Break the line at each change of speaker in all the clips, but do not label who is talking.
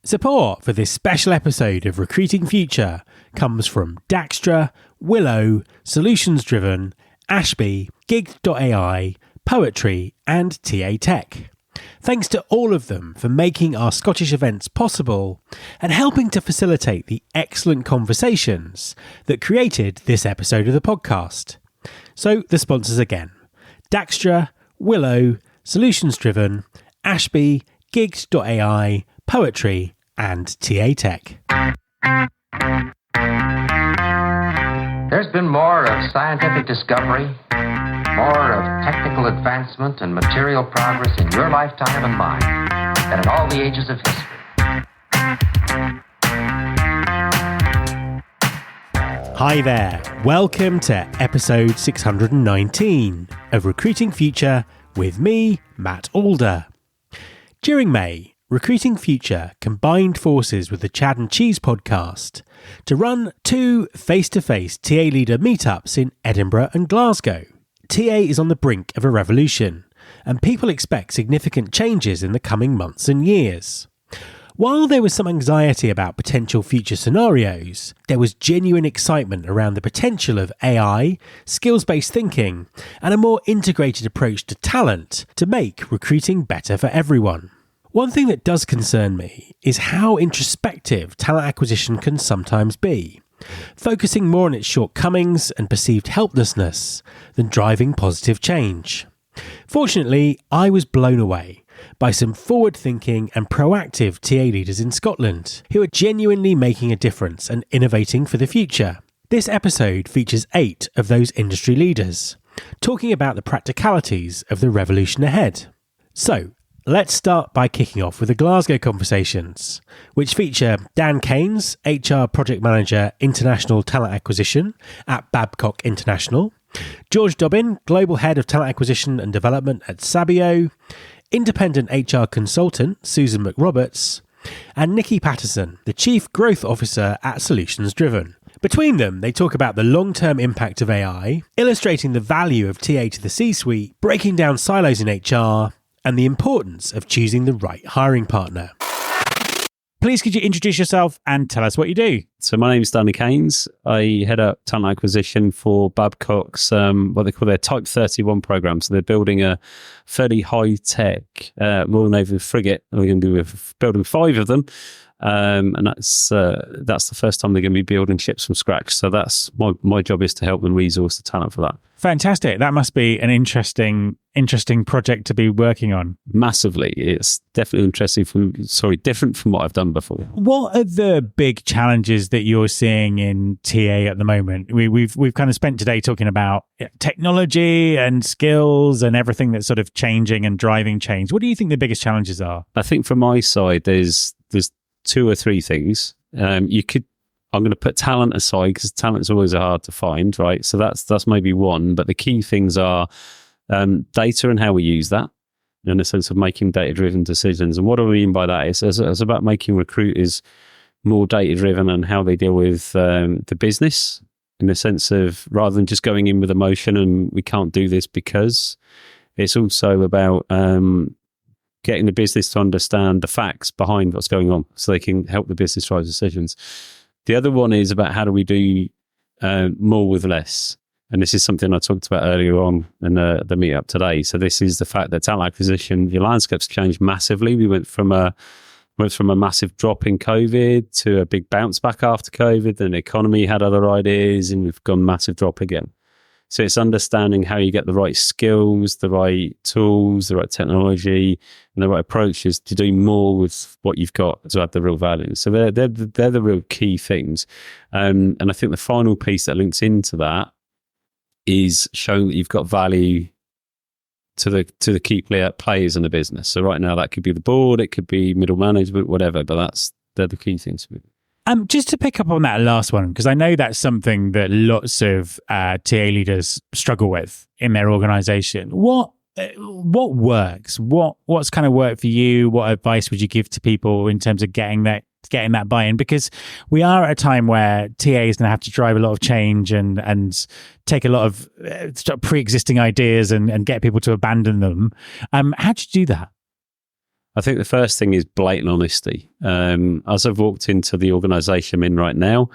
Support for this special episode of Recruiting Future comes from Daxtra, Willow, Solutions Driven, Ashby, Gig.ai, Poetry and TA Tech. Thanks to all of them for making our Scottish events possible and helping to facilitate the excellent conversations that created this episode of the podcast. So the sponsors again: Daxtra, Willow, Solutions Driven, Ashby, Gig.ai, Poetry and TA Tech.
There's been more of scientific discovery, more of technical advancement and material progress in your lifetime and mine than in all the ages of history.
Hi there, welcome to episode 619 of Recruiting Future with me, Matt Alder. During May, Recruiting Future combined forces with the Chad and Cheese podcast to run 2 face-to-face TA leader meetups in Edinburgh and Glasgow. TA is on the brink of a revolution, and people expect significant changes in the coming months and years. While there was some anxiety about potential future scenarios, there was genuine excitement around the potential of AI, skills-based thinking, and a more integrated approach to talent to make recruiting better for everyone. One thing that does concern me is how introspective talent acquisition can sometimes be, focusing more on its shortcomings and perceived helplessness than driving positive change. Fortunately, I was blown away by some forward-thinking and proactive TA leaders in Scotland who are genuinely making a difference and innovating for the future. This episode features 8 of those industry leaders, talking about the practicalities of the revolution ahead. So, let's start by kicking off with the Glasgow conversations, which feature Dan Keynes, HR Project Manager, International Talent Acquisition at Babcock International, George Dobbin, Global Head of Talent Acquisition and Development at Sabio, Independent HR Consultant Susan McRoberts, and Nikki Patterson, the Chief Growth Officer at Solutions Driven. Between them, they talk about the long-term impact of AI, illustrating the value of TA to the C-suite, breaking down silos in HR, and the importance of choosing the right hiring partner. Please could you introduce yourself and tell us what you do?
So my name is Danny Keynes. I head up talent acquisition for Babcock's, what they call their Type 31 program. So they're building a fairly high-tech Royal Navy frigate. We're going to be building 5 of them. And that's the first time they're going to be building ships from scratch. So that's my job is to help them resource the talent for that.
Fantastic. That must be an interesting project to be working on.
Massively. It's definitely different from what I've done before.
What are the big challenges that you're seeing in TA at the moment? We've kind of spent today talking about technology and skills and everything that's sort of changing and driving change. What do you think the biggest challenges are?
I think from my side, there's 2 or 3 things. I'm going to put talent aside because talent is always hard to find, right? So that's maybe one. But the key things are data and how we use that, in the sense of making data-driven decisions. And what do I mean by that? It's about making recruiters more data-driven and how they deal with the business, in the sense of rather than just going in with emotion and we can't do this because. It's also about getting the business to understand the facts behind what's going on so they can help the business drive decisions. The other one is about how do we do more with less. And this is something I talked about earlier on in the meetup today. So this is the fact that talent acquisition, the landscape's changed massively. We went from a massive drop in COVID to a big bounce back after COVID. Then the economy had other ideas and we've gone massive drop again. So it's understanding how you get the right skills, the right tools, the right technology, and the right approaches to do more with what you've got to add the real value. So they're the real key things. And I think the final piece that links into that is showing that you've got value to the key players in the business. So right now that could be the board, it could be middle management, whatever, but they're the key things.
Just to pick up on that last one, because I know that's something that lots of TA leaders struggle with in their organisation. What works? What's kind of worked for you? What advice would you give to people in terms of getting that buy-in? Because we are at a time where TA is going to have to drive a lot of change and take a lot of pre-existing ideas and get people to abandon them. How do you do that?
I think the first thing is blatant honesty. As I've walked into the organisation I'm in right now,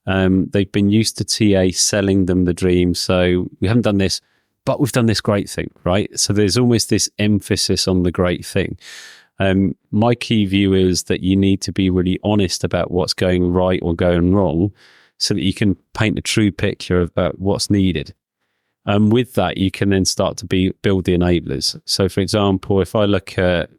they've been used to TA selling them the dream. So we haven't done this, but we've done this great thing, right? So there's almost this emphasis on the great thing. My key view is that you need to be really honest about what's going right or going wrong so that you can paint a true picture about what's needed. And with that, you can then start to build the enablers. So, for example, if I look at,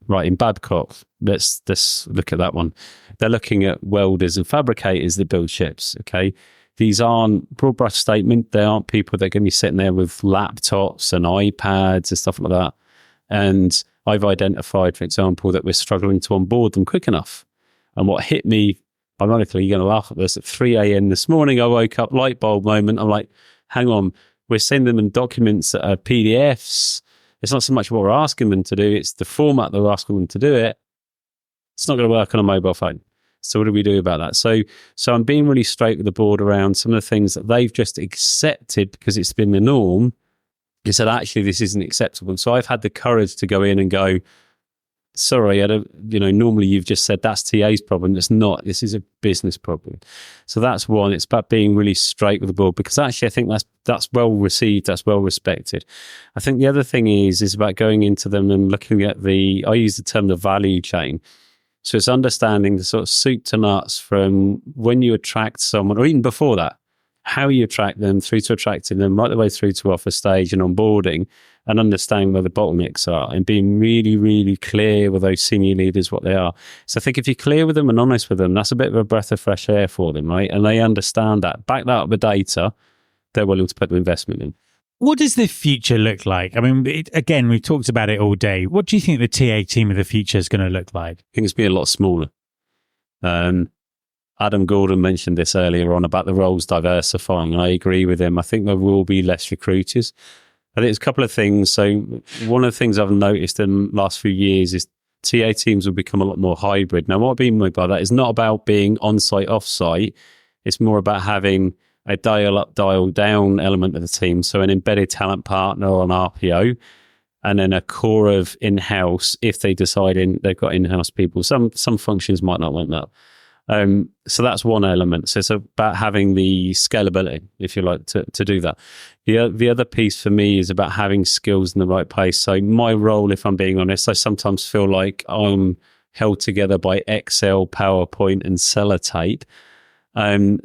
right, in Babcock, let's look at that one. They're looking at welders and fabricators that build ships, okay? These aren't, broad brush statement, they aren't people that are going to be sitting there with laptops and iPads and stuff like that. And I've identified, for example, that we're struggling to onboard them quick enough. And what hit me, ironically, you're going to laugh at this, at 3 a.m. this morning, I woke up, light bulb moment, I'm like, hang on, we're sending them documents that are PDFs. It's not so much what we're asking them to do, it's the format that we're asking them to do it. It's not going to work on a mobile phone. So what do we do about that? So I'm being really straight with the board around some of the things that they've just accepted because it's been the norm. They said, actually, this isn't acceptable. So I've had the courage to go in and go, sorry, normally you've just said that's TA's problem. It's not. This is a business problem. So that's one. It's about being really straight with the board because actually I think that's well received. That's well respected. I think the other thing is about going into them and looking at I use the term the value chain. So it's understanding the sort of soup to nuts from when you attract someone or even before that, how you attract them through to attracting them right the way through to offer stage and onboarding and understanding where the bottlenecks are and being really, really clear with those senior leaders what they are. So I think if you're clear with them and honest with them, that's a bit of a breath of fresh air for them, right? And they understand that. Back that up with data, they're willing to put the investment in.
What does the future look like? I mean, again, we've talked about it all day. What do you think the TA team of the future is going to look like?
I think it's going to be a lot smaller. Adam Gordon mentioned this earlier on about the roles diversifying. I agree with him. I think there will be less recruiters. I think there's a couple of things. So one of the things I've noticed in the last few years is TA teams will become a lot more hybrid. Now, what I mean by that is not about being on-site, off-site. It's more about having a dial-up, dial-down element of the team. So an embedded talent partner or an RPO, and then a core of in-house if they decide they've got in-house people. Some functions might not want that. So that's one element. So it's about having the scalability, if you like, to do that. The other piece for me is about having skills in the right place. So my role, if I'm being honest, I sometimes feel like I'm held together by Excel, PowerPoint, and sellotape.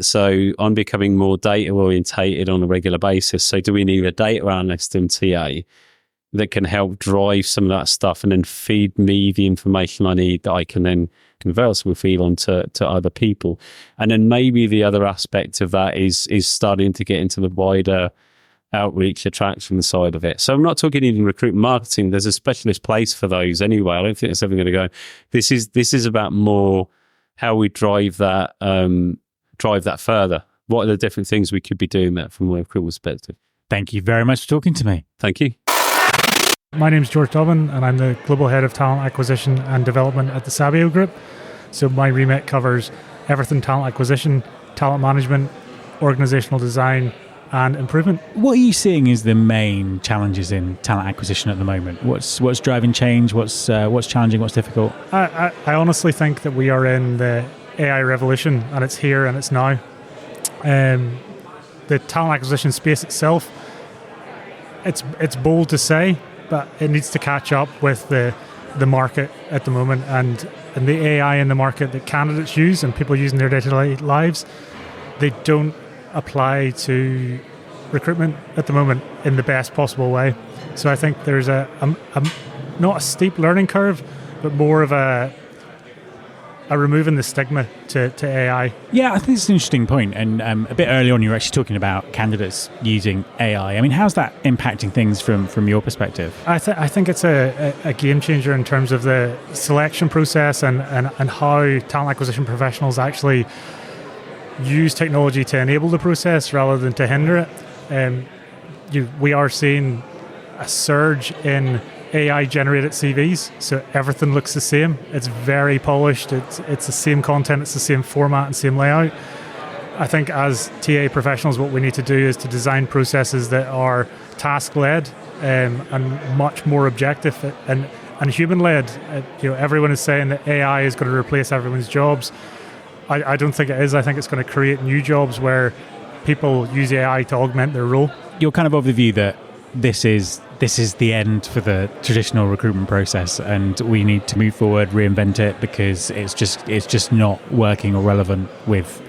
So I'm becoming more data orientated on a regular basis. So do we need a data analyst in TA that can help drive some of that stuff and then feed me the information I need that I can then converse and feed on to other people? And then maybe the other aspect of that is starting to get into the wider outreach attraction side of it. So I'm not talking even recruitment marketing. There's a specialist place for those anyway. I don't think it's ever going to go. This is about more how we drive that further. What are the different things we could be doing that from a recruitment perspective?
Thank you very much for talking to me.
Thank you.
My name's George Dobbin and I'm the Global Head of Talent Acquisition and Development at the Sabio Group. So my remit covers everything talent acquisition, talent management, organisational design and improvement.
What are you seeing is the main challenges in talent acquisition at the moment? What's driving change? What's challenging? What's difficult?
I honestly think that we are in the AI revolution and it's here and it's now. The talent acquisition space itself, it's bold to say, but it needs to catch up with the market at the moment and the AI in the market that candidates use and people use in their day-to-day lives. They don't apply to recruitment at the moment in the best possible way. So I think there's a not a steep learning curve, but more of a removing the stigma to AI.
Yeah, I think it's an interesting point. And a bit early on, you were actually talking about candidates using AI. I mean, how's that impacting things from your perspective?
I think it's a game changer in terms of the selection process and how talent acquisition professionals actually use technology to enable the process rather than to hinder it. We are seeing a surge in AI-generated CVs, so everything looks the same. It's very polished. It's the same content, it's the same format and same layout. I think as TA professionals, what we need to do is to design processes that are task-led and much more objective and and human-led. Everyone is saying that AI is going to replace everyone's jobs. I don't think it is. I think it's going to create new jobs where people use AI to augment their role.
You're kind of the view that this is the end for the traditional recruitment process, and we need to move forward, reinvent it, because it's just not working or relevant with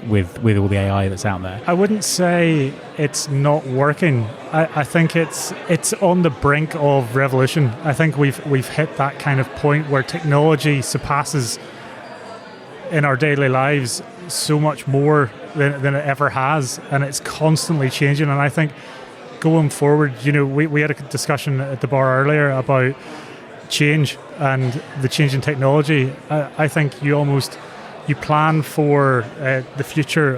all the AI that's out there.
I wouldn't say it's not working. I think it's on the brink of revolution. I think we've hit that kind of point where technology surpasses in our daily lives so much more than it ever has, and it's constantly changing. And I think going forward, we had a discussion at the bar earlier about change and the change in technology. I think you plan for the future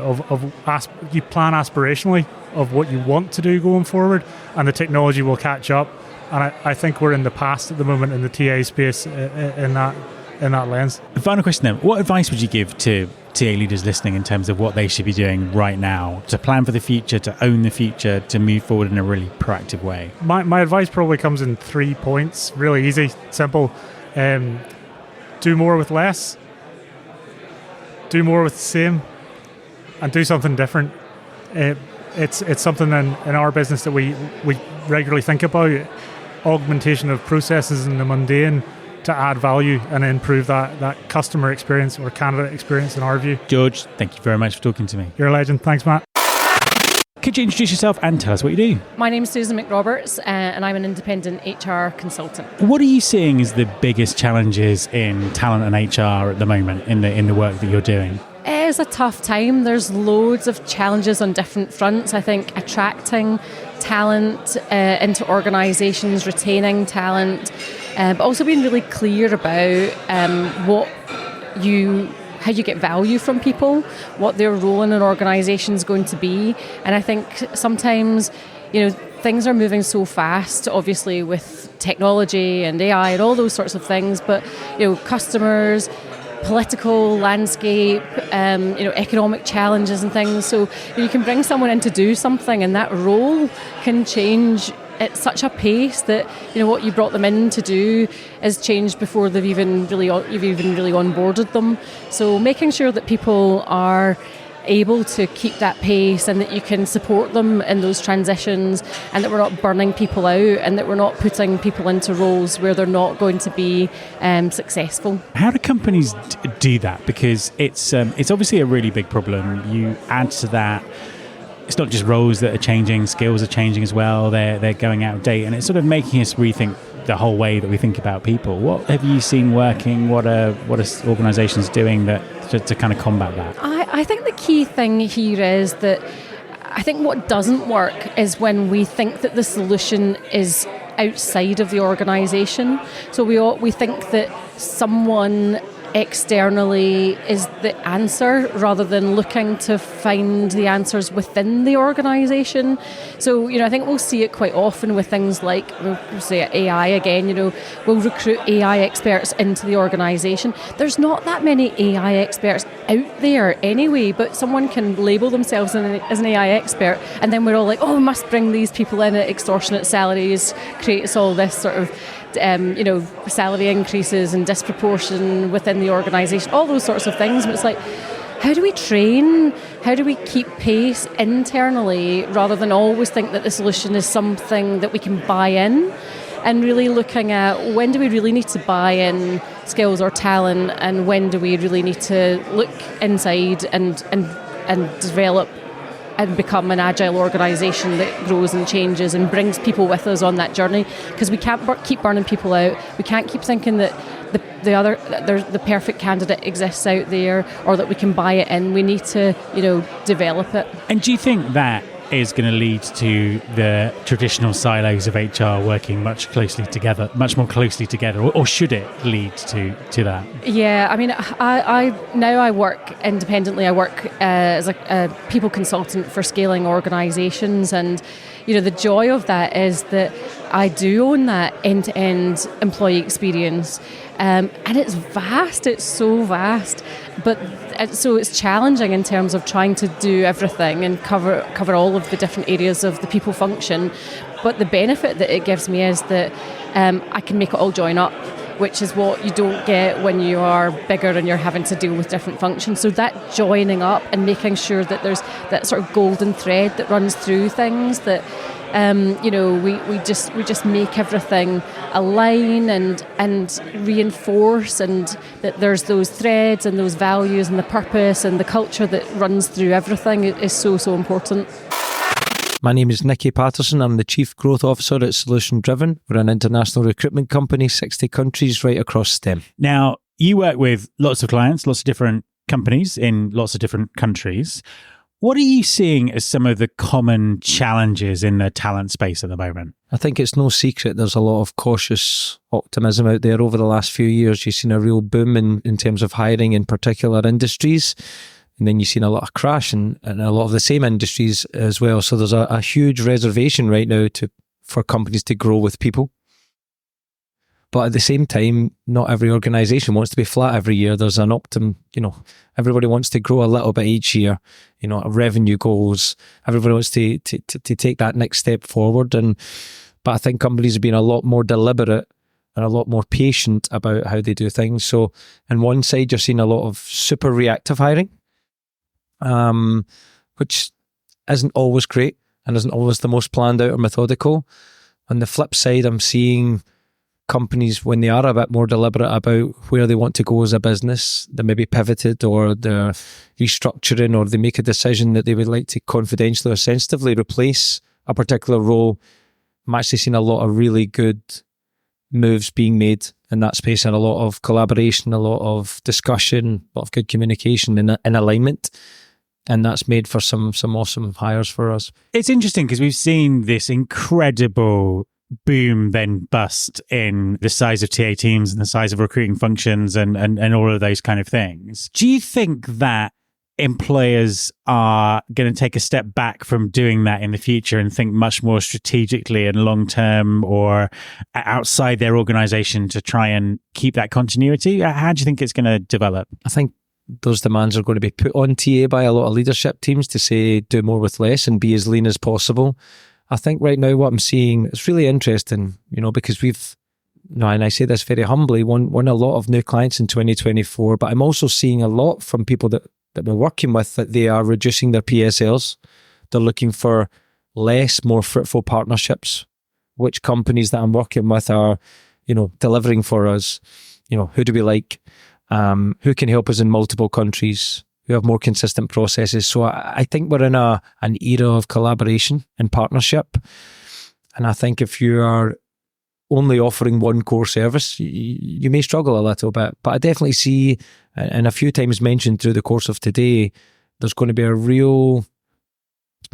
you plan aspirationally of what you want to do going forward, and the technology will catch up. And I think we're in the past at the moment in the TA space in that lens.
The final question then, what advice would you give to TA leaders listening in terms of what they should be doing right now to plan for the future, to own the future, to move forward in a really proactive way?
My advice probably comes in 3 points, really easy, simple. Do more with less, do more with the same, and do something different. It's something in our business that we regularly think about, augmentation of processes in the mundane to add value and improve that customer experience or candidate experience in our view.
George, thank you very much for talking to me.
You're a legend. Thanks, Matt.
Could you introduce yourself and tell us what you do?
My name is Susan McRoberts, and I'm an independent HR consultant.
What are you seeing as the biggest challenges in talent and HR at the moment in the work that you're doing?
It's a tough time. There's loads of challenges on different fronts. I think attracting talent into organisations, retaining talent, but also being really clear about how you get value from people, what their role in an organisation is going to be. And I think sometimes, things are moving so fast, obviously with technology and AI and all those sorts of things, but, customers, political landscape, economic challenges and things. So you can bring someone in to do something, and that role can change at such a pace that what you brought them in to do is changed before you've even really onboarded them. So making sure that people are able to keep that pace and that you can support them in those transitions, and that we're not burning people out, and that we're not putting people into roles where they're not going to be successful.
How do companies do that? Because it's obviously a really big problem. You add to that, it's not just roles that are changing, skills are changing as well. They're going out of date, and it's sort of making us rethink the whole way that we think about people. What have you seen working? What are organisations doing to kind of combat that?
I think the key thing here is that I think what doesn't work is when we think that the solution is outside of the organisation. So we think that someone externally is the answer rather than looking to find the answers within the organisation. So, I think we'll see it quite often with things like, we'll say AI again, we'll recruit AI experts into the organisation. There's not that many AI experts out there anyway, but someone can label themselves as an AI expert, and then we're all like, oh, we must bring these people in at extortionate salaries, creates all this sort of salary increases and disproportion within the organisation, all those sorts of things. But it's like, how do we train? How do we keep pace internally rather than always think that the solution is something that we can buy in? And really looking at, when do we really need to buy in skills or talent, and when do we really need to look inside and develop and become an agile organisation that grows and changes and brings people with us on that journey. Because we can't keep burning people out. We can't keep thinking that the perfect candidate exists out there, or that we can buy it in. We need to, develop it.
And do you think that is going to lead to the traditional silos of HR working much more closely together, or should it lead to that?
Yeah, I mean, I work independently. I work as a people consultant for scaling organisations, and the joy of that is that I do own that end-to-end employee experience, and it's vast. It's so vast, but so it's challenging in terms of trying to do everything and cover all of the different areas of the people function. But the benefit that it gives me is that I can make it all join up. which is what you don't get when you are bigger and you're having to deal with different functions. So that joining up and making sure that there's that sort of golden thread that runs through things, that we just make everything align and reinforce, and that there's those threads and those values and the purpose and the culture that runs through everything is so important.
My name is Nicky Patterson. I'm the Chief Growth Officer at Solution Driven. We're an international recruitment company, 60 countries right across STEM.
Now, you work with lots of clients, lots of different companies in lots of different countries. What are you seeing as some of the common challenges in the talent space at the moment?
I think it's no secret there's a lot of cautious optimism out there. Over the last few years, you've seen a real boom in terms of hiring in particular industries. And then you've seen a lot of crash in a lot of the same industries as well. So there's a huge reservation right now for companies to grow with people. But at the same time, not every organisation wants to be flat every year. There's an everybody wants to grow a little bit each year, revenue goals. Everybody wants to take that next step forward. But I think companies have been a lot more deliberate and a lot more patient about how they do things. So on one side, you're seeing a lot of super reactive hiring, which isn't always great and isn't always the most planned out or methodical. On the flip side, I'm seeing companies, when they are a bit more deliberate about where they want to go as a business, they maybe pivoted or they're restructuring, or they make a decision that they would like to confidentially or sensitively replace a particular role. I'm actually seeing a lot of really good moves being made in that space, and a lot of collaboration, a lot of discussion, a lot of good communication in alignment. And that's made for some awesome hires for us.
It's interesting because we've seen this incredible boom then bust in the size of TA teams and the size of recruiting functions and all of those kind of things. Do you think that employers are going to take a step back from doing that in the future and think much more strategically and long term, or outside their organization, to try and keep that continuity? How do you think it's going to develop?
I think those demands are going to be put on TA by a lot of leadership teams to say do more with less and be as lean as possible. I think right now what I'm seeing is really interesting, because we've, and I say this very humbly, won a lot of new clients in 2024, but I'm also seeing a lot from people that we're working with that they are reducing their PSLs. They're looking for less, more fruitful partnerships. Which companies that I'm working with are, delivering for us? Who do we like? Who can help us in multiple countries? Who have more consistent processes? So I think we're in an era of collaboration and partnership. And I think if you are only offering one core service, you may struggle a little bit. But I definitely see, and a few times mentioned through the course of today, there's going to be a real,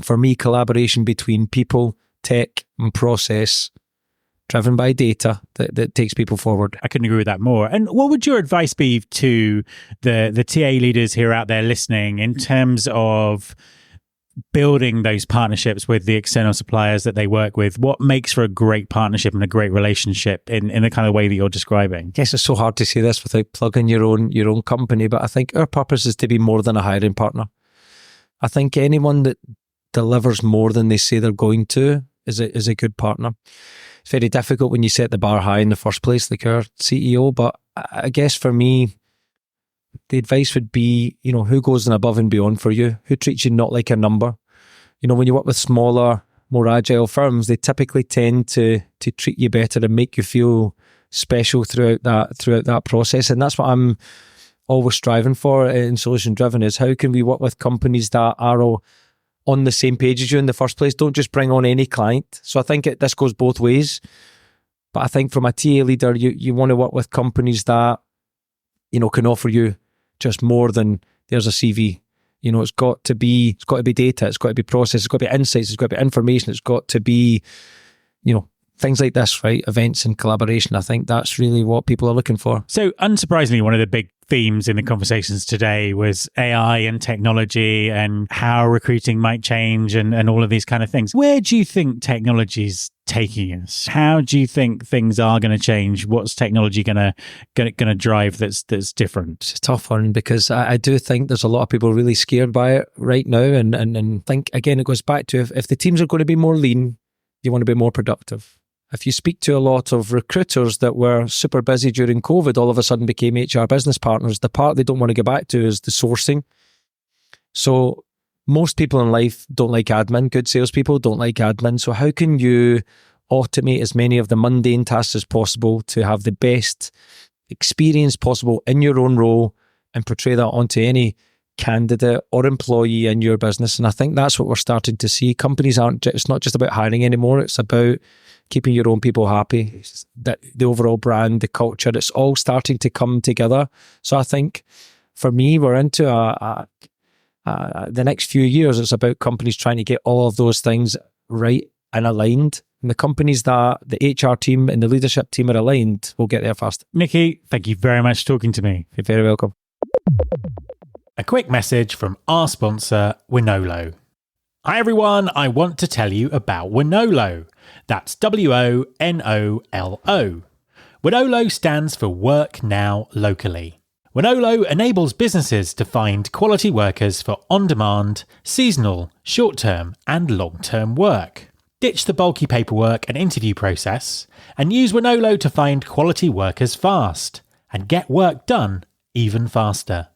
for me, collaboration between people, tech and process, driven by data that takes people forward.
I couldn't agree with that more. And what would your advice be to the TA leaders who are out there listening in terms of building those partnerships with the external suppliers that they work with? What makes for a great partnership and a great relationship in the kind of way that you're describing?
Yes, it's so hard to say this without plugging your own company, but I think our purpose is to be more than a hiring partner. I think anyone that delivers more than they say they're going to is a good partner. It's very difficult when you set the bar high in the first place, like our CEO, but I guess for me, the advice would be, who goes above and beyond for you? Who treats you not like a number? When you work with smaller, more agile firms, they typically tend to treat you better and make you feel special throughout that process. And that's what I'm always striving for in Solution Driven, is how can we work with companies that are all on the same page as you in the first place? Don't just bring on any client. So I think this goes both ways. But I think from a TA leader, you want to work with companies that, can offer you just more than there's a CV. It's got to be data, it's got to be process, it's got to be insights, it's got to be information, it's got to be, things like this, right? Events and collaboration. I think that's really what people are looking for.
So unsurprisingly, one of the big themes in the conversations today was AI and technology and how recruiting might change and all of these kind of things. Where do you think technology's taking us? How do you think things are going to change? What's technology going to drive that's different?
It's a tough one, because I do think there's a lot of people really scared by it right now, and think, again, it goes back to if the teams are going to be more lean, you want to be more productive. If you speak to a lot of recruiters that were super busy during COVID, all of a sudden became HR business partners, the part they don't want to go back to is the sourcing. So most people in life don't like admin. Good salespeople don't like admin. So how can you automate as many of the mundane tasks as possible to have the best experience possible in your own role and portray that onto any candidate or employee in your business? And I think that's what we're starting to see. Companies it's not just about hiring anymore. It's about keeping your own people happy, that the overall brand, the culture, it's all starting to come together. So I think for me, we're into the next few years, it's about companies trying to get all of those things right and aligned. And the companies that the HR team and the leadership team are aligned will get there fast.
Nikki, thank you very much for talking to me.
You're very welcome.
A quick message from our sponsor, Winolo. Hi everyone, I want to tell you about Winolo. That's Winolo. Winolo stands for Work Now Locally. Winolo enables businesses to find quality workers for on-demand, seasonal, short-term and long-term work. Ditch the bulky paperwork and interview process and use Winolo to find quality workers fast and get work done even faster.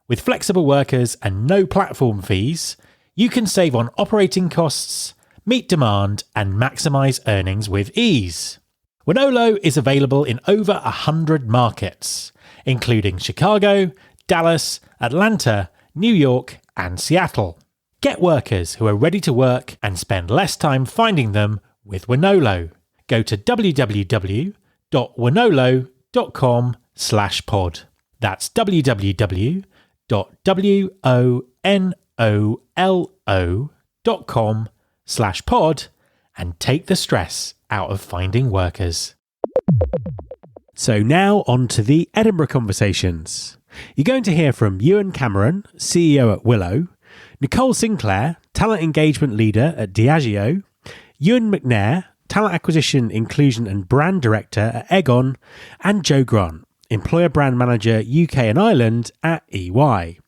With flexible workers and no platform fees, you can save on operating costs, meet demand and maximise earnings with ease. Winolo is available in over 100 markets, including Chicago, Dallas, Atlanta, New York and Seattle. Get workers who are ready to work and spend less time finding them with Winolo. Go to www.winolo.com/pod. That's www.winolo.com/pod and take the stress out of finding workers. So now on to the Edinburgh conversations. You're going to hear from Ewan Cameron, CEO at Willow, Nicole Sinclair, Talent Engagement Leader at Diageo, Ewan McNair, Talent Acquisition, Inclusion and Brand Director at Egon, and Joe Grant, Employer Brand Manager UK and Ireland at EY.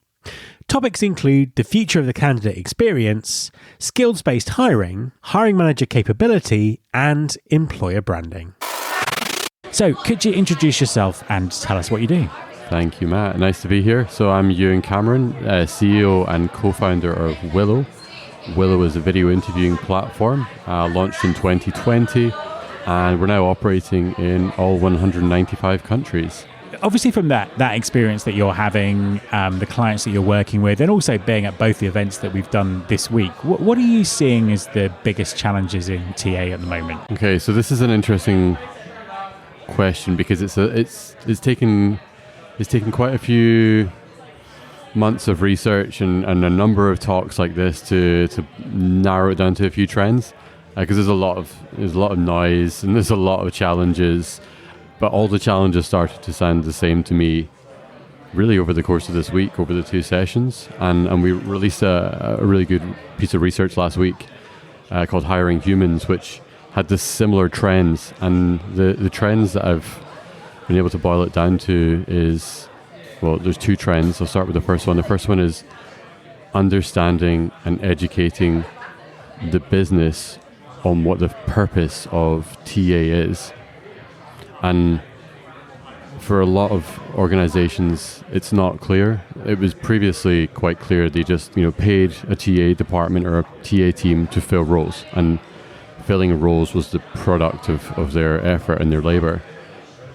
Topics include the future of the candidate experience, skills-based hiring, hiring manager capability, and employer branding. So, could you introduce yourself and tell us what you do?
Thank you, Matt. Nice to be here. So I'm Ewan Cameron, CEO and co-founder of Willow. Willow is a video interviewing platform, launched in 2020, and we're now operating in all 195 countries.
Obviously from that experience that you're having, the clients that you're working with, and also being at both the events that we've done this week, what are you seeing as the biggest challenges in TA at the moment?
Okay, so this is an interesting question because it's taken quite a few months of research and a number of talks like this to narrow it down to a few trends, because there's a lot of noise and there's a lot of challenges, but all the challenges started to sound the same to me really over the course of this week, over the two sessions, and we released a really good piece of research last week called Hiring Humans, which had this similar trends, and the trends that I've been able to boil it down to is, well, there's two trends. I'll start with the first one. The first one is understanding and educating the business on what the purpose of TA is. And for a lot of organizations, it's not clear. It was previously quite clear. They just, paid a TA department or a TA team to fill roles, and filling roles was the product of their effort and their labor.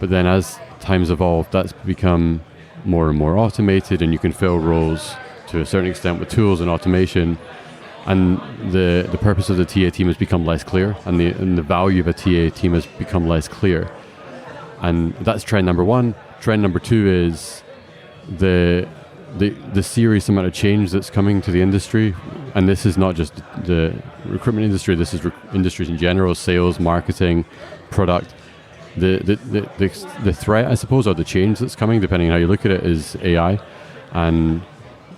But then as time's evolved, that's become more and more automated, and you can fill roles to a certain extent with tools and automation. And the purpose of the TA team has become less clear, and the value of a TA team has become less clear. And that's trend number one. Trend number two is the serious amount of change that's coming to the industry. And this is not just the recruitment industry, this is industries in general, sales, marketing, product. The threat, I suppose, or the change that's coming, depending on how you look at it, is AI, and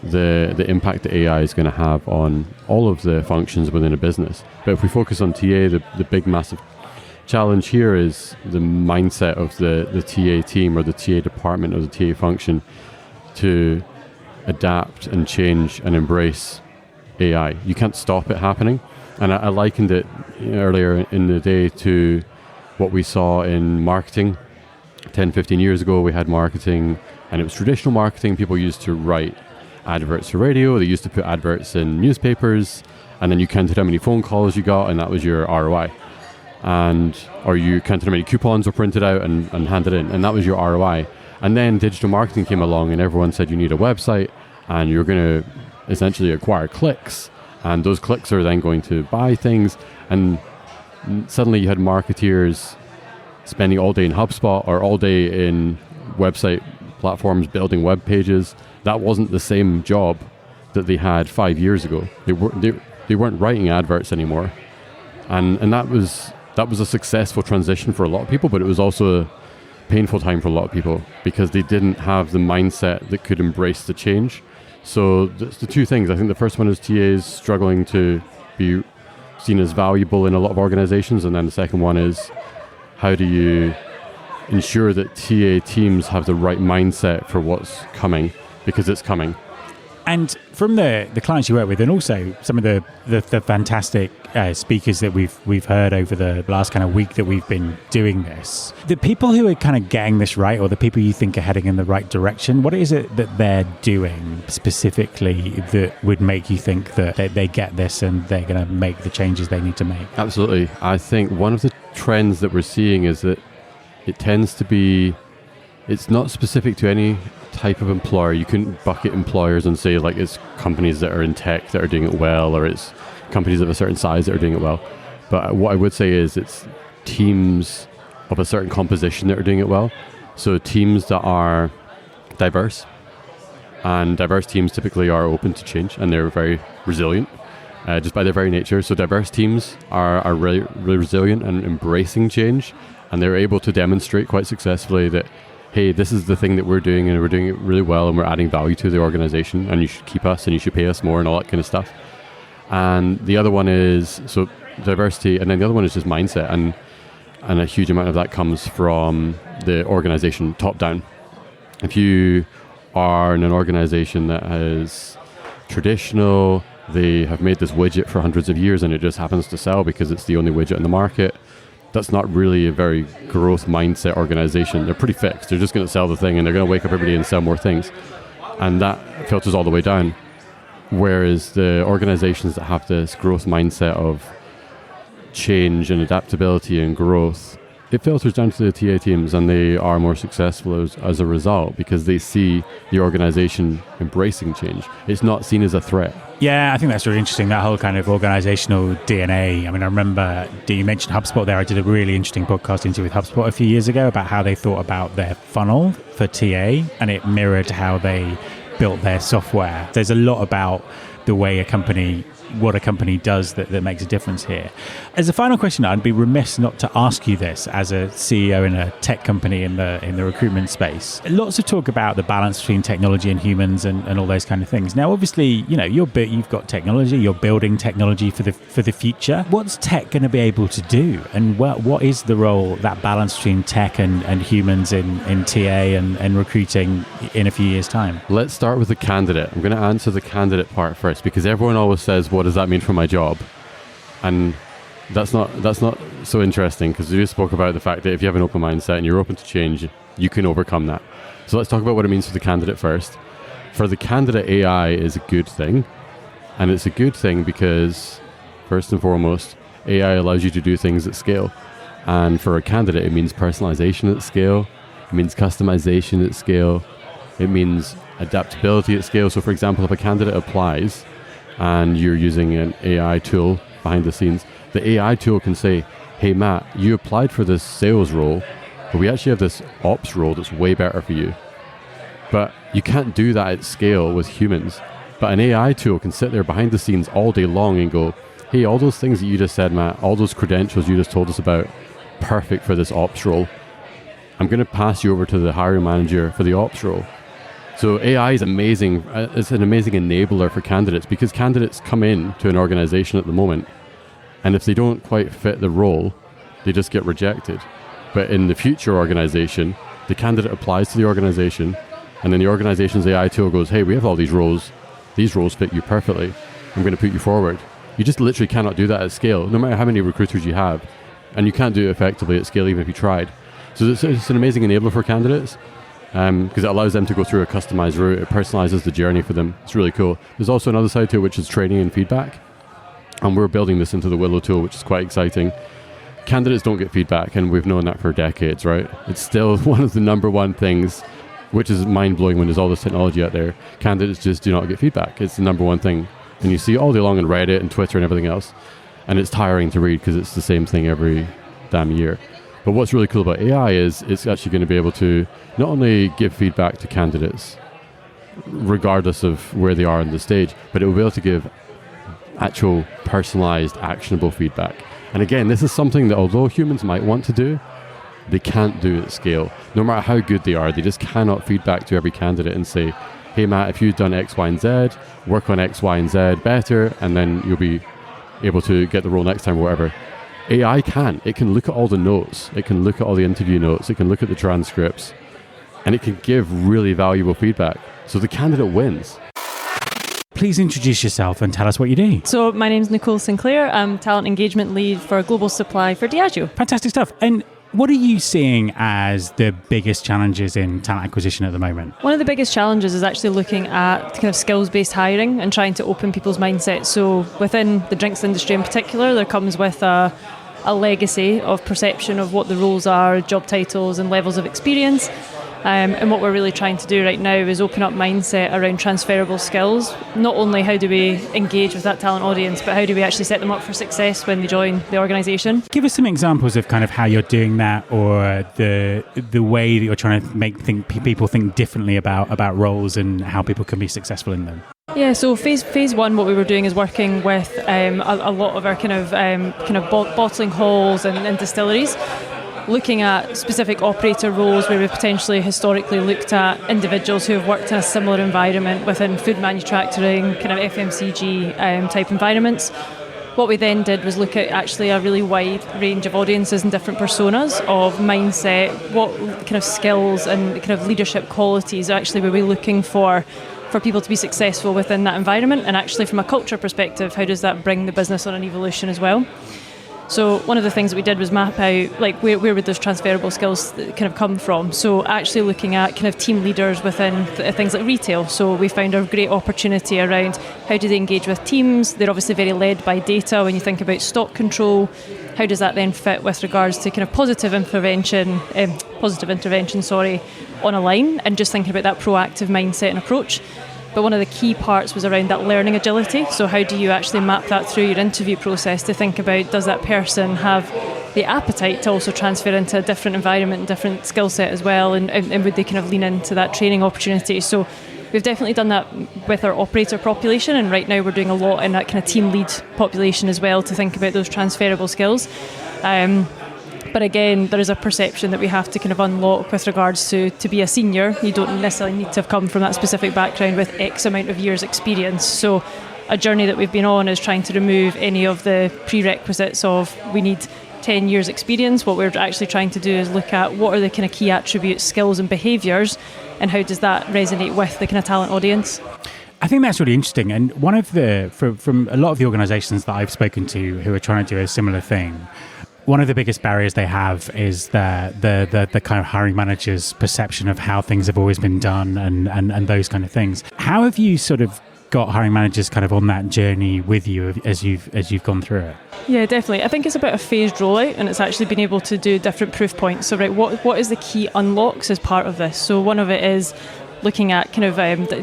the impact that AI is going to have on all of the functions within a business. But if we focus on TA, the big massive challenge here is the mindset of the TA team or the TA department or the TA function to adapt and change and embrace AI. You can't stop it happening. And I likened it earlier in the day to what we saw in marketing. 10, 15 years ago, we had marketing, and it was traditional marketing. People used to write adverts for radio. They used to put adverts in newspapers, and then you counted how many phone calls you got, and that was your ROI. Or you counted how many coupons were printed out and handed in, and that was your ROI. And then digital marketing came along, and everyone said you need a website, and you're going to essentially acquire clicks, and those clicks are then going to buy things. And suddenly you had marketeers spending all day in HubSpot or all day in website platforms building web pages. That wasn't the same job that they had 5 years ago. They weren't writing adverts anymore, and that was a successful transition for a lot of people, but it was also a painful time for a lot of people because they didn't have the mindset that could embrace the change. So that's the two things. I think the first one is TAs struggling to be seen as valuable in a lot of organizations, and then the second one is how do you ensure that TA teams have the right mindset for what's coming, because it's coming.
And from the clients you work with, and also some of the fantastic speakers that we've heard over the last kind of week that we've been doing this, the people who are kind of getting this right, or the people you think are heading in the right direction, what is it that they're doing specifically that would make you think that they get this and they're going to make the changes they need to make?
Absolutely. I think one of the trends that we're seeing is that it tends to be, it's not specific to any type of employer. You couldn't bucket employers and say like it's companies that are in tech that are doing it well, or it's companies of a certain size that are doing it well. But what I would say is it's teams of a certain composition that are doing it well. So teams that are diverse, and diverse teams typically are open to change, and they're very resilient just by their very nature. So diverse teams are really, really resilient and embracing change, and they're able to demonstrate quite successfully that, hey, this is the thing that we're doing, and we're doing it really well, and we're adding value to the organization, and you should keep us, and you should pay us more, and all that kind of stuff. And the other one is, so diversity, and then the other one is just mindset, and a huge amount of that comes from the organization top down. If you are in an organization that is traditional, they have made this widget for hundreds of years, and it just happens to sell because it's the only widget in the market, that's not really a very growth mindset organization. They're pretty fixed. They're just going to sell the thing, and they're going to wake up every day and sell more things. And that filters all the way down. Whereas the organizations that have this growth mindset of change and adaptability and growth, it filters down to the TA teams, and they are more successful as a result because they see the organization embracing change. It's not seen as a threat.
Yeah, I think that's really interesting, that whole kind of organizational DNA. I mean, I remember you mentioned HubSpot there. I did a really interesting podcast interview with HubSpot a few years ago about how they thought about their funnel for TA, and it mirrored how they built their software. There's a lot about the way what a company does that makes a difference here. As a final question, I'd be remiss not to ask you this as a CEO in a tech company in the recruitment space. Lots of talk about the balance between technology and humans and all those kind of things. Now, obviously, you've got technology, you're building technology for the future. What's tech going to be able to do? And what is the role, that balance between tech and humans in TA and recruiting in a few years' time?
Let's start with the candidate. I'm going to answer the candidate part first, because everyone always says, what does that mean for my job? And that's not so interesting, because we just spoke about the fact that if you have an open mindset and you're open to change, you can overcome that. So let's talk about what it means for the candidate first. For the candidate, AI is a good thing. And it's a good thing because, first and foremost, AI allows you to do things at scale. And for a candidate, it means personalization at scale. It means customization at scale. It means adaptability at scale. So for example, if a candidate applies and you're using an AI tool behind the scenes, the AI tool can say, hey Matt, you applied for this sales role, but we actually have this ops role that's way better for you. But you can't do that at scale with humans. But an AI tool can sit there behind the scenes all day long and go, hey, all those things that you just said, Matt, all those credentials you just told us about, perfect for this ops role. I'm going to pass you over to the hiring manager for the ops role. So AI is amazing. It's an amazing enabler for candidates, because candidates come in to an organization at the moment, and if they don't quite fit the role, they just get rejected. But in the future organization, the candidate applies to the organization, and then the organization's AI tool goes, hey, we have all these roles. These roles fit you perfectly. I'm going to put you forward. You just literally cannot do that at scale. No matter how many recruiters you have, And you can't do it effectively at scale even if you tried. So it's an amazing enabler for candidates because it allows them to go through a customized route. It personalizes the journey for them. It's really cool. There's also another side to it, which is training and feedback. And we're building this into the Willow tool, which is quite exciting. Candidates don't get feedback, and we've known that for decades, right? It's still one of the number one things, which is mind-blowing when there's all this technology out there. Candidates just do not get feedback. It's the number one thing. And you see all day long on Reddit and Twitter and everything else. And it's tiring to read because it's the same thing every damn year. But what's really cool about AI is it's actually going to be able to not only give feedback to candidates, regardless of where they are on the stage, but it will be able to give actual personalized, actionable feedback. And again, this is something that although humans might want to do, they can't do at scale. No matter how good they are, they just cannot feedback to every candidate and say, hey Matt, if you've done X, Y, and Z, work on X, Y, and Z better, and then you'll be able to get the role next time or whatever. AI can. It can look at all the notes. It can look at all the interview notes. It can look at the transcripts. And it can give really valuable feedback. So the candidate wins.
Please introduce yourself and tell us what you do.
So my name's Nicole Sinclair. I'm Talent Engagement Lead for Global Supply for Diageo.
Fantastic stuff. And what are you seeing as the biggest challenges in talent acquisition at the moment?
One of the biggest challenges is actually looking at kind of skills-based hiring and trying to open people's mindsets. So within the drinks industry in particular, there comes with a legacy of perception of what the roles are, job titles and levels of experience. And what we're really trying to do right now is open up mindset around transferable skills. Not only how do we engage with that talent audience, but how do we actually set them up for success when they join the organisation.
Give us some examples of kind of how you're doing that, or the way that you're trying to make people think differently about roles and how people can be successful in them.
Yeah, so phase one, what we were doing is working with a lot of our kind of bottling halls and distilleries, looking at specific operator roles where we've potentially historically looked at individuals who have worked in a similar environment within food manufacturing, kind of FMCG type environments. What we then did was look at actually a really wide range of audiences and different personas of mindset, what kind of skills and kind of leadership qualities actually were we looking for people to be successful within that environment, and actually from a culture perspective, how does that bring the business on an evolution as well? So one of the things that we did was map out like where would those transferable skills kind of come from. So actually looking at kind of team leaders within things like retail. So we found a great opportunity around how do they engage with teams. They're obviously very led by data when you think about stock control. How does that then fit with regards to kind of positive intervention on a line, and just thinking about that proactive mindset and approach. But one of the key parts was around that learning agility. So how do you actually map that through your interview process to think about, does that person have the appetite to also transfer into a different environment and different skill set as well, and would they kind of lean into that training opportunity? So we've definitely done that with our operator population, and right now we're doing a lot in that kind of team lead population as well to think about those transferable skills. But again, there is a perception that we have to kind of unlock with regards to be a senior. You don't necessarily need to have come from that specific background with X amount of years experience. So a journey that we've been on is trying to remove any of the prerequisites of we need 10 years experience. What we're actually trying to do is look at what are the kind of key attributes, skills and behaviours, and how does that resonate with the kind of talent audience.
I think that's really interesting. And one of from a lot of the organisations that I've spoken to who are trying to do a similar thing, one of the biggest barriers they have is the kind of hiring manager's perception of how things have always been done and those kind of things. How have you sort of got hiring managers kind of on that journey with you as you've gone through it?
Yeah, definitely. I think it's about a phased rollout, and it's actually been able to do different proof points. So, right, what is the key unlocks as part of this? So one of it is looking at kind of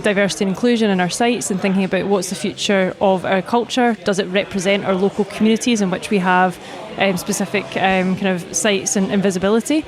diversity and inclusion in our sites and thinking about what's the future of our culture. Does it represent our local communities in which we have specific kind of sites and visibility?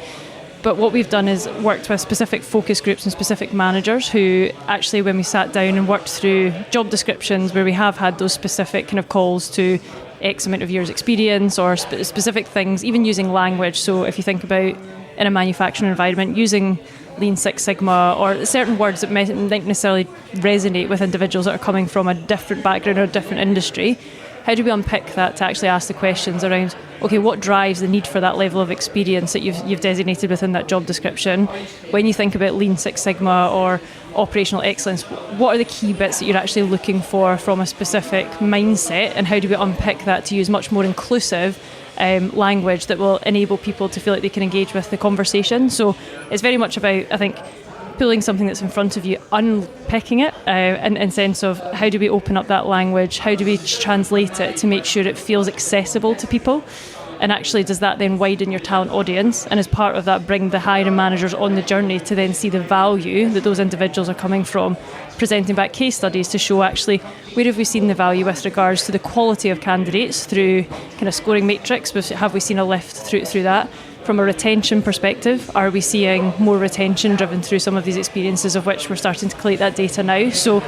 But what we've done is worked with specific focus groups and specific managers who actually, when we sat down and worked through job descriptions where we have had those specific kind of calls to X amount of years experience or specific things, even using language. So if you think about in a manufacturing environment, using Lean Six Sigma or certain words that might not necessarily resonate with individuals that are coming from a different background or a different industry, how do we unpick that to actually ask the questions around, okay, what drives the need for that level of experience that you've designated within that job description? When you think about Lean Six Sigma or operational excellence, what are the key bits that you're actually looking for from a specific mindset, and how do we unpick that to use much more inclusive language that will enable people to feel like they can engage with the conversation. So it's very much about, I think, pulling something that's in front of you, unpicking it in sense of how do we open up that language, how do we translate it to make sure it feels accessible to people, and actually does that then widen your talent audience, and as part of that bring the hiring managers on the journey to then see the value that those individuals are coming from, presenting back case studies to show actually where have we seen the value with regards to the quality of candidates through kind of scoring matrix, have we seen a lift through that. From a retention perspective, are we seeing more retention driven through some of these experiences, of which we're starting to collate that data now? So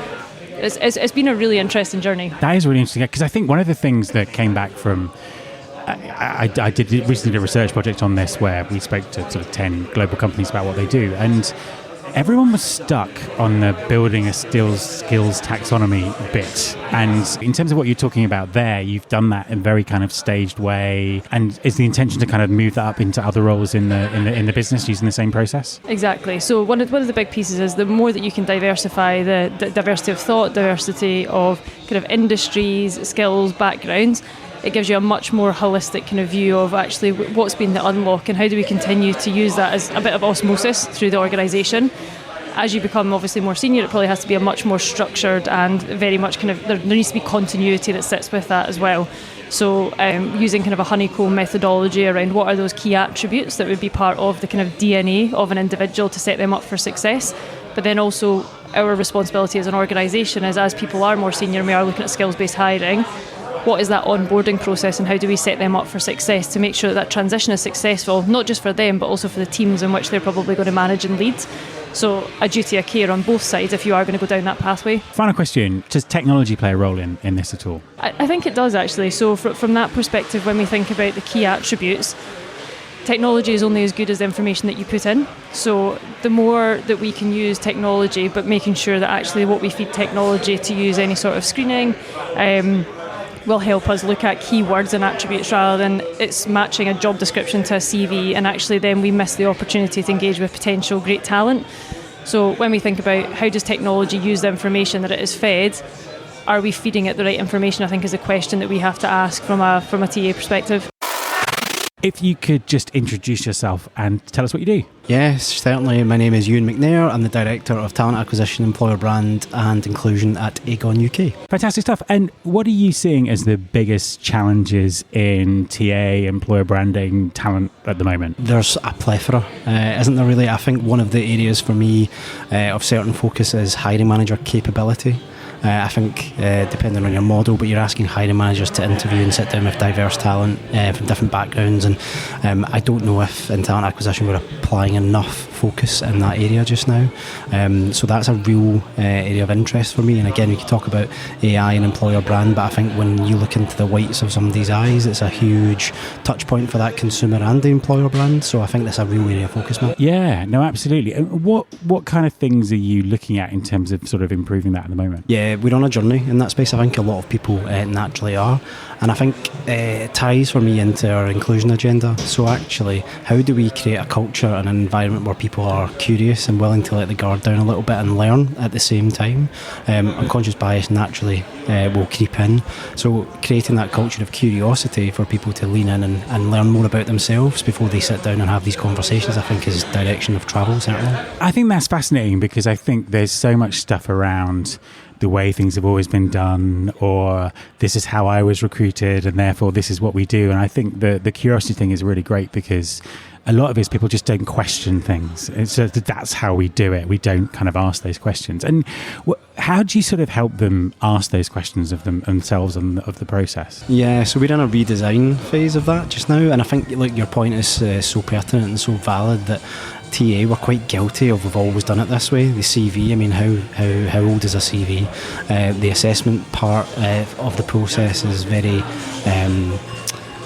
it's been a really interesting journey.
That is really interesting, because I think one of the things that came back from I recently did a research project on this where we spoke to sort of 10 global companies about what they do, and everyone was stuck on the building a skills taxonomy bit. And in terms of what you're talking about there, you've done that in a very kind of staged way. And is the intention to kind of move that up into other roles in the business using the same process?
Exactly. So one of the big pieces is the more that you can diversify the diversity of thought, diversity of kind of industries, skills, backgrounds, it gives you a much more holistic kind of view of actually what's been the unlock and how do we continue to use that as a bit of osmosis through the organisation. As you become obviously more senior, it probably has to be a much more structured and very much kind of, there needs to be continuity that sits with that as well. So using kind of a honeycomb methodology around what are those key attributes that would be part of the kind of DNA of an individual to set them up for success. But then also our responsibility as an organisation is, as people are more senior and we are looking at skills-based hiring, what is that onboarding process and how do we set them up for success to make sure that transition is successful, not just for them but also for the teams in which they're probably going to manage and lead. So a duty of care on both sides if you are going to go down that pathway.
Final question, does technology play a role in this at all?
I think it does actually. So from that perspective, when we think about the key attributes, technology is only as good as the information that you put in. So the more that we can use technology, but making sure that actually what we feed technology to use any sort of screening will help us look at keywords and attributes rather than it's matching a job description to a CV, and actually then we miss the opportunity to engage with potential great talent. So when we think about how does technology use the information that it is fed, are we feeding it the right information, I think is a question that we have to ask from a TA perspective.
If you could just introduce yourself and tell us what you do.
Yes, certainly. My name is Ewan McNair. I'm the Director of Talent Acquisition, Employer Brand and Inclusion at Aegon UK.
Fantastic stuff. And what are you seeing as the biggest challenges in TA, employer branding, talent at the moment?
There's a plethora, isn't there really? I think one of the areas for me of certain focus is hiring manager capability. I think depending on your model, but you're asking hiring managers to interview and sit down with diverse talent from different backgrounds, and I don't know if in talent acquisition we're applying enough focus in that area just now. So that's a real area of interest for me. And again, we could talk about AI and employer brand, but I think when you look into the whites of somebody's eyes, it's a huge touch point for that consumer and the employer brand. So I think that's a real area of focus, Matt.
Yeah, no, absolutely. And what kind of things are you looking at in terms of sort of improving that at the moment?
Yeah, we're on a journey in that space. I think a lot of people naturally are. And I think it ties for me into our inclusion agenda. So actually, how do we create a culture and an environment where people are curious and willing to let the guard down a little bit and learn at the same time? Unconscious bias naturally will creep in. So creating that culture of curiosity for people to lean in and learn more about themselves before they sit down and have these conversations, I think is direction of travel, certainly.
I think that's fascinating because I think there's so much stuff around the way things have always been done, or this is how I was recruited and therefore this is what we do. And I think the curiosity thing is really great because a lot of it is people just don't question things. And so that's how we do it. We don't kind of ask those questions. And how do you sort of help them ask those questions of themselves and of the process?
Yeah, so we're in a redesign phase of that just now. And I think like your point is so pertinent and so valid that TA, we're quite guilty of we've always done it this way. The CV, I mean, how old is a CV? The assessment part of the process is very...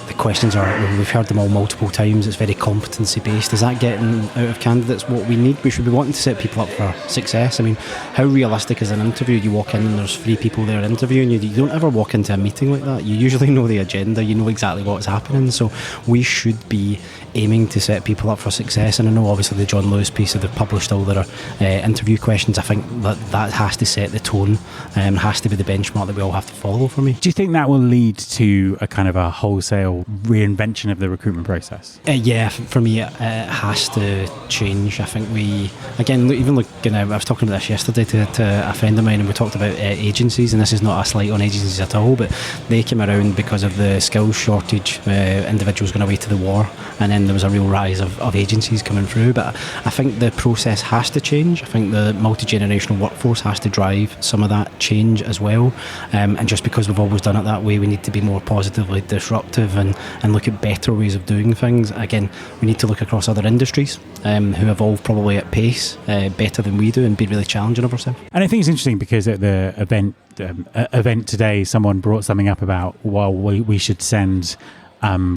the questions are, we've heard them all multiple times, it's very competency based. Is that getting out of candidates what we need? We should be wanting to set people up for success. I mean, how realistic is an interview? You walk in and there's 3 people there interviewing you. You don't ever walk into a meeting like that. You usually know the agenda, you know exactly what's happening. So we should be aiming to set people up for success. And I know obviously the John Lewis piece, they've published all their interview questions. I think that has to set the tone and has to be the benchmark that we all have to follow for me.
Do you think that will lead to a kind of a wholesale reinvention of the recruitment process?
Yeah, for me, it has to change. I think I was talking about this yesterday to a friend of mine, and we talked about agencies, and this is not a slight on agencies at all, but they came around because of the skills shortage, individuals going away to the war, and then there was a real rise of agencies coming through. But I think the process has to change. I think the multi-generational workforce has to drive some of that change as well, and just because we've always done it that way, we need to be more positively disruptive and look at better ways of doing things. Again, we need to look across other industries who evolve probably at pace better than we do, and be really challenging of ourselves.
And I think it's interesting because at the event today, someone brought something up about, well, we should send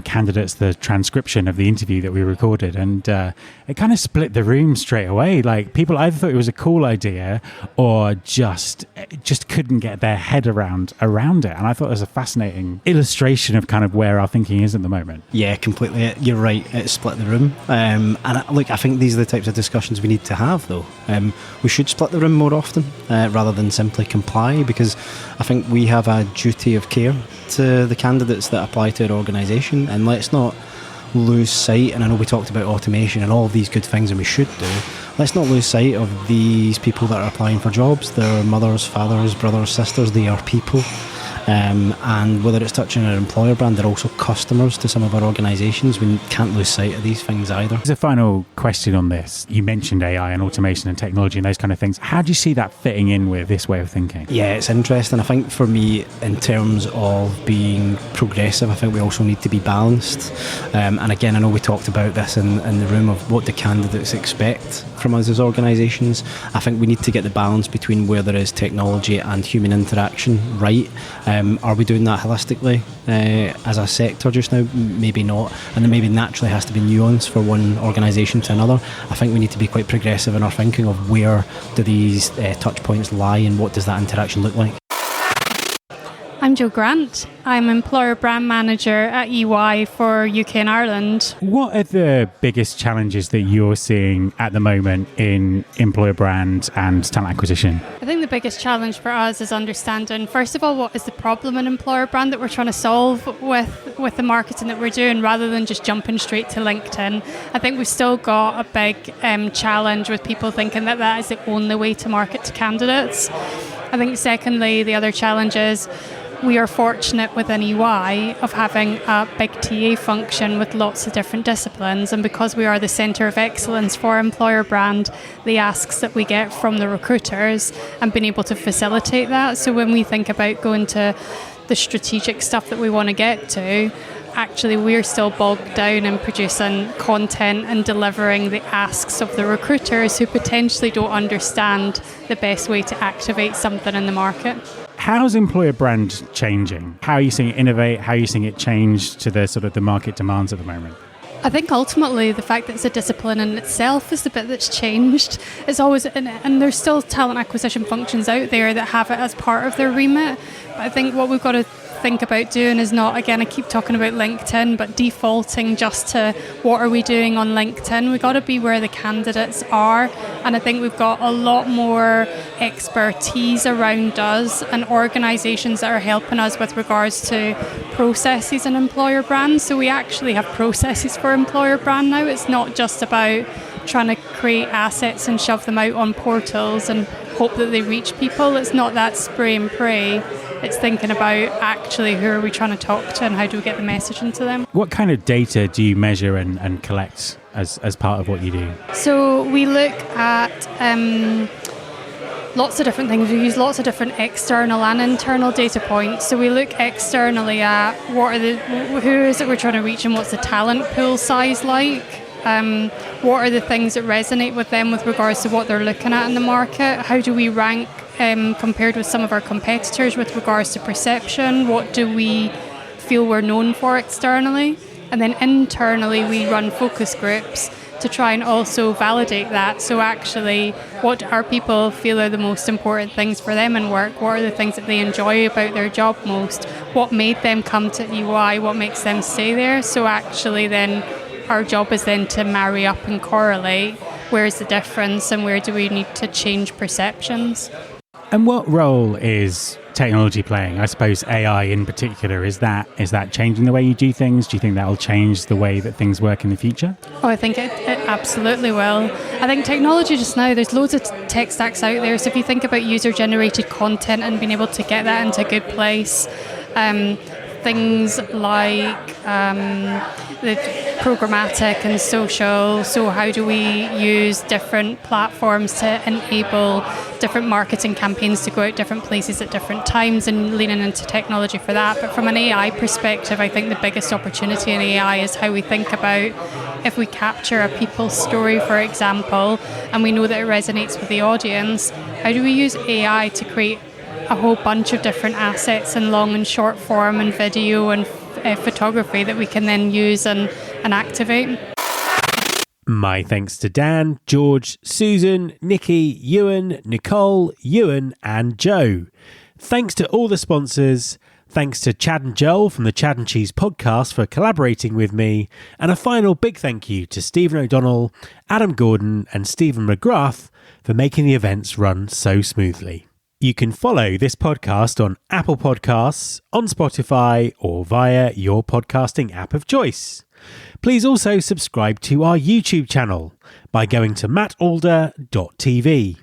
candidates the transcription of the interview that we recorded, and it kind of split the room straight away. Like, people either thought it was a cool idea or just couldn't get their head around it. And I thought it was a fascinating illustration of kind of where our thinking is at the moment.
Yeah, completely. You're right. It split the room. And I think these are the types of discussions we need to have, though. We should split the room more often rather than simply comply, because I think we have a duty of care to the candidates that apply to our organisation, and let's not lose sight, and I know we talked about automation and all of these good things, and we should do, let's not lose sight of these people that are applying for jobs. They're mothers, fathers, brothers, sisters. They are people. And whether it's touching our employer brand, they're also customers to some of our organisations. We can't lose sight of these things either.
As a final question on this, you mentioned AI and automation and technology and those kind of things. How do you see that fitting in with this way of thinking?
Yeah, it's interesting. I think for me, in terms of being progressive, I think we also need to be balanced. And again, I know we talked about this in the room of what the candidates expect from us as organisations. I think we need to get the balance between where there is technology and human interaction right. Are we doing that holistically as a sector just now? Maybe not. And there maybe naturally has to be nuance for one organisation to another. I think we need to be quite progressive in our thinking of where do these touch points lie and what does that interaction look like.
I'm Jo Grant. I'm Employer Brand Manager at EY for UK and Ireland.
What are the biggest challenges that you're seeing at the moment in employer brand and talent acquisition?
I think the biggest challenge for us is understanding, first of all, what is the problem in employer brand that we're trying to solve with the marketing that we're doing, rather than just jumping straight to LinkedIn. I think we've still got a big challenge with people thinking that that is the only way to market to candidates. I think secondly, the other challenge is we are fortunate within EY of having a big TA function with lots of different disciplines, and because we are the centre of excellence for employer brand, the asks that we get from the recruiters and being able to facilitate that. So when we think about going to the strategic stuff that we want to get to, actually we're still bogged down in producing content and delivering the asks of the recruiters who potentially don't understand the best way to activate something in the market.
How's employer brand changing? How are you seeing it innovate? How are you seeing it change to the sort of the market demands at the moment?
I think ultimately the fact that it's a discipline in itself is the bit that's changed. It's always, and there's still talent acquisition functions out there that have it as part of their remit. But I think what we've got to think about doing is not, again, I keep talking about LinkedIn, but defaulting just to what are we doing on LinkedIn. We've got to be where the candidates are, and I think we've got a lot more expertise around us and organisations that are helping us with regards to processes and employer brands. So we actually have processes for employer brand now. It's not just about trying to create assets and shove them out on portals and hope that they reach people. It's not that spray and pray. It's thinking about actually who are we trying to talk to and how do we get the message into them.
What kind of data do you measure and collect as part of what you do?
So we look at lots of different things. We use lots of different external and internal data points. So we look externally at who is it we're trying to reach and what's the talent pool size like. What are the things that resonate with them with regards to what they're looking at in the market? How do we rank compared with some of our competitors with regards to perception? What do we feel we're known for externally? And then internally we run focus groups to try and also validate that. So actually, what our people feel are the most important things for them in work? What are the things that they enjoy about their job most? What made them come to EY? What makes them stay there? So actually then our job is then to marry up and correlate where's the difference and where do we need to change perceptions.
And what role is technology playing? I suppose AI in particular, is that changing the way you do things? Do you think that'll change the way that things work in the future?
Oh, I think it absolutely will. I think technology just now, there's loads of tech stacks out there. So if you think about user-generated content and being able to get that into a good place, things like the programmatic and social. So how do we use different platforms to enable different marketing campaigns to go out different places at different times, and leaning into technology for that. But from an AI perspective, I think the biggest opportunity in AI is how we think about if we capture a people's story, for example, and we know that it resonates with the audience, how do we use AI to create a whole bunch of different assets in long and short form and video and photography that we can then use and activate.
My thanks to Dan, George, Susan, Nikki, Ewan, Nicole, Ewan and Joe. Thanks to all the sponsors. Thanks to Chad and Joel from the Chad and Cheese podcast for collaborating with me. And a final big thank you to Stephen O'Donnell, Adam Gordon and Stephen McGrath for making the events run so smoothly. You can follow this podcast on Apple Podcasts, on Spotify, or via your podcasting app of choice. Please also subscribe to our YouTube channel by going to mattalder.tv.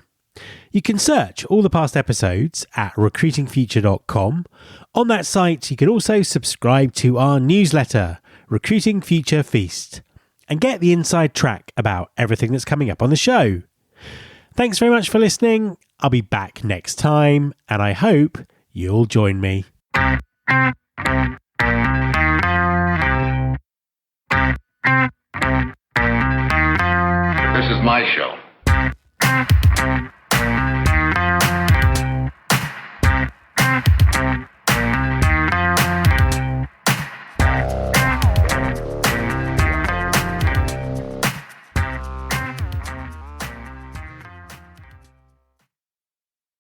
You can search all the past episodes at recruitingfuture.com. On that site, you can also subscribe to our newsletter, Recruiting Future Feast, and get the inside track about everything that's coming up on the show. Thanks very much for listening. I'll be back next time, and I hope you'll join me.
This is my show.